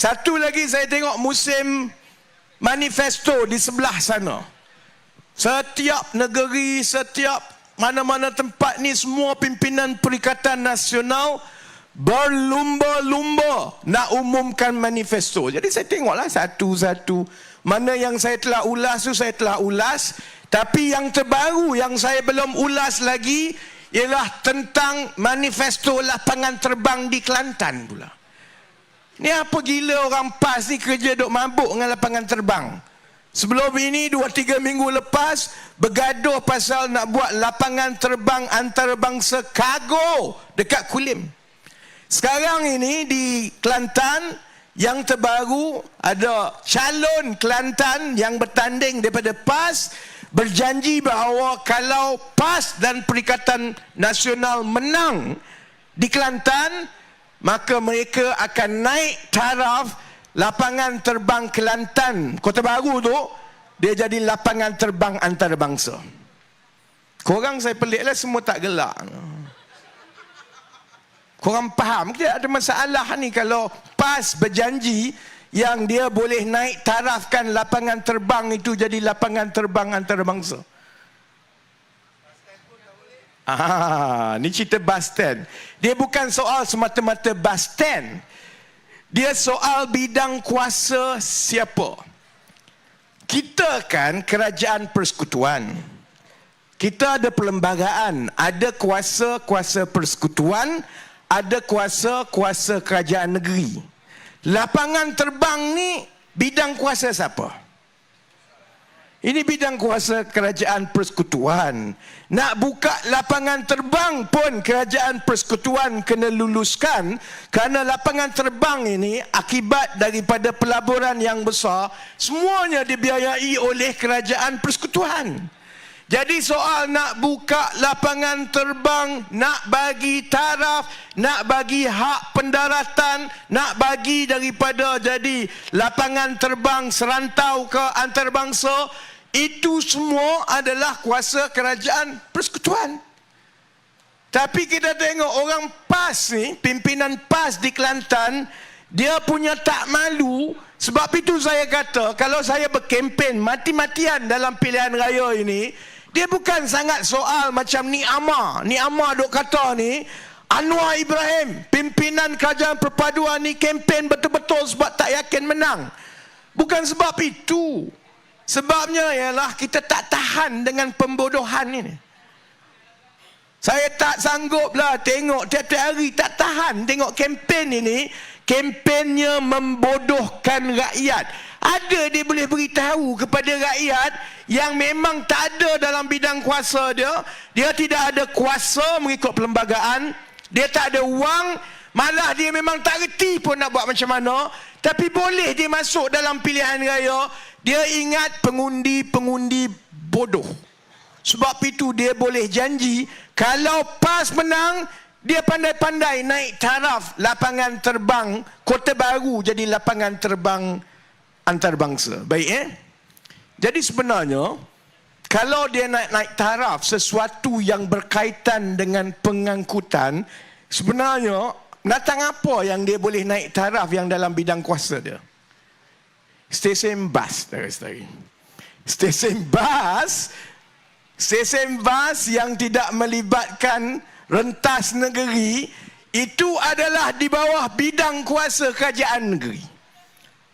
Satu lagi saya tengok musim manifesto di sebelah sana. Setiap negeri, setiap mana-mana tempat ni, semua pimpinan Perikatan Nasional berlumba-lumba nak umumkan manifesto. Jadi saya tengoklah satu-satu. Mana yang saya telah ulas tu saya telah ulas. Tapi yang terbaru yang saya belum ulas lagi ialah tentang manifesto lapangan terbang di Kelantan pula. Ni apa gila orang PAS ni kerja duk mabuk dengan lapangan terbang. Sebelum ini 2-3 minggu lepas bergaduh pasal nak buat lapangan terbang antarabangsa kargo dekat Kulim. Sekarang ini di Kelantan yang terbaru ada calon Kelantan yang bertanding daripada PAS berjanji bahawa kalau PAS dan Perikatan Nasional menang di Kelantan, maka mereka akan naik taraf lapangan terbang Kelantan. Kota Baru tu dia jadi lapangan terbang antarabangsa. Korang saya peliklah semua tak gelak. Korang faham tidak ada masalah ni kalau PAS berjanji yang dia boleh naik tarafkan lapangan terbang itu jadi lapangan terbang antarabangsa. Ni cerita bus stand. Dia bukan soal semata-mata bus stand. Dia soal bidang kuasa siapa. Kita kan kerajaan persekutuan. Kita ada perlembagaan, ada kuasa-kuasa persekutuan, ada kuasa-kuasa kerajaan negeri. Lapangan terbang ni bidang kuasa siapa? Ini bidang kuasa kerajaan persekutuan. Nak buka lapangan terbang pun kerajaan persekutuan kena luluskan, kerana lapangan terbang ini akibat daripada pelaburan yang besar, semuanya dibiayai oleh kerajaan persekutuan. Jadi soal nak buka lapangan terbang, nak bagi taraf, nak bagi hak pendaratan, nak bagi daripada jadi lapangan terbang serantau ke antarabangsa, itu semua adalah kuasa kerajaan persekutuan. Tapi kita tengok orang PAS ni, pimpinan PAS di Kelantan, dia punya tak malu. Sebab itu saya kata, kalau saya berkempen mati-matian dalam pilihan raya ini, dia bukan sangat soal macam Ni Amar. Ni Amar duk kata ni, Anwar Ibrahim, pimpinan kerajaan perpaduan ni kempen betul-betul sebab tak yakin menang. Bukan sebab itu. Sebabnya ialah kita tak tahan dengan pembodohan ini. Saya tak sangguplah tengok tiap-tiap hari, tak tahan tengok kempen ini. Kempennya membodohkan rakyat. Ada dia boleh beritahu kepada rakyat yang memang tak ada dalam bidang kuasa dia. Dia tidak ada kuasa mengikut perlembagaan. Dia tak ada wang. Malah dia memang tak reti pun nak buat macam mana. Tapi boleh dia masuk dalam pilihan raya. Dia ingat pengundi-pengundi bodoh. Sebab itu dia boleh janji kalau PAS menang, dia pandai-pandai naik taraf lapangan terbang Kota Baru jadi lapangan terbang antarabangsa. Baik Jadi sebenarnya kalau dia naik taraf sesuatu yang berkaitan dengan pengangkutan, sebenarnya natang apa yang dia boleh naik taraf yang dalam bidang kuasa dia? Stesen bas, stesen bas yang tidak melibatkan rentas negeri, itu adalah di bawah bidang kuasa kerajaan negeri.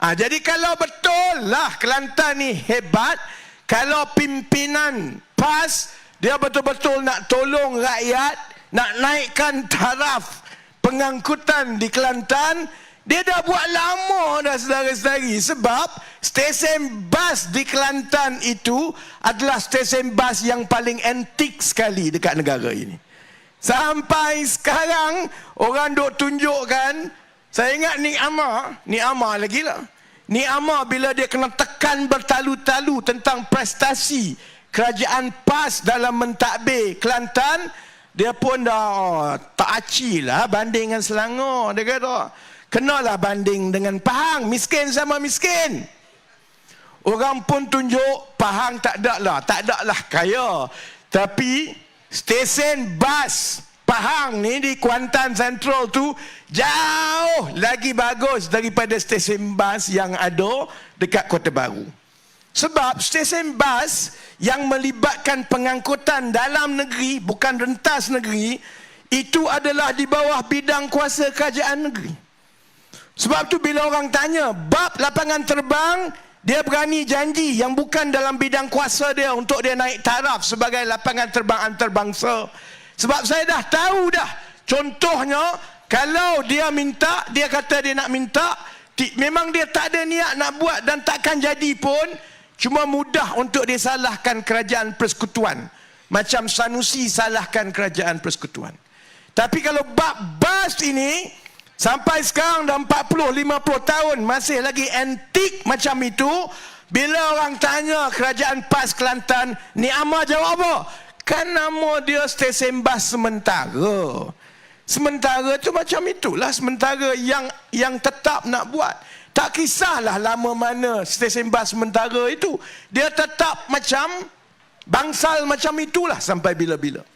Jadi kalau betul lah Kelantan ni hebat, kalau pimpinan PAS dia betul-betul nak tolong rakyat, nak naikkan taraf pengangkutan di Kelantan, dia dah buat lama dah saudara-saudari. Sebab stesen bas di Kelantan itu adalah stesen bas yang paling antik sekali dekat negara ini. Sampai sekarang orang duk tunjukkan. Saya ingat Ni Amar lagi lah. Ni Amar bila dia kena tekan bertalu-talu tentang prestasi kerajaan PAS dalam mentadbir Kelantan, dia pun dah tak aci lah banding dengan Selangor. Dia kata kenalah banding dengan Pahang, miskin sama miskin. Orang pun tunjuk Pahang tak ada lah kaya. Tapi stesen bas Pahang ni di Kuantan Central tu jauh lagi bagus daripada stesen bas yang ada dekat Kota Baru. Sebab stesen bas yang melibatkan pengangkutan dalam negeri, bukan rentas negeri, itu adalah di bawah bidang kuasa kerajaan negeri. Sebab tu bila orang tanya bab lapangan terbang, dia berani janji yang bukan dalam bidang kuasa dia untuk dia naik taraf sebagai lapangan terbang antarabangsa. Sebab saya dah tahu dah. Contohnya, kalau dia minta, dia kata dia nak minta, memang dia tak ada niat nak buat dan takkan jadi pun, cuma mudah untuk disalahkan kerajaan persekutuan. Macam Sanusi salahkan kerajaan persekutuan. Tapi kalau bab bas ini, sampai sekarang dah 40-50 tahun, masih lagi antik macam itu. Bila orang tanya kerajaan PAS Kelantan, ni Amar jawab apa? Kan nama dia stesen bas sementara. Sementara tu macam itulah, sementara yang tetap nak buat. Tak kisahlah lama mana stesen bas sementara itu. Dia tetap macam bangsal macam itulah sampai bila-bila.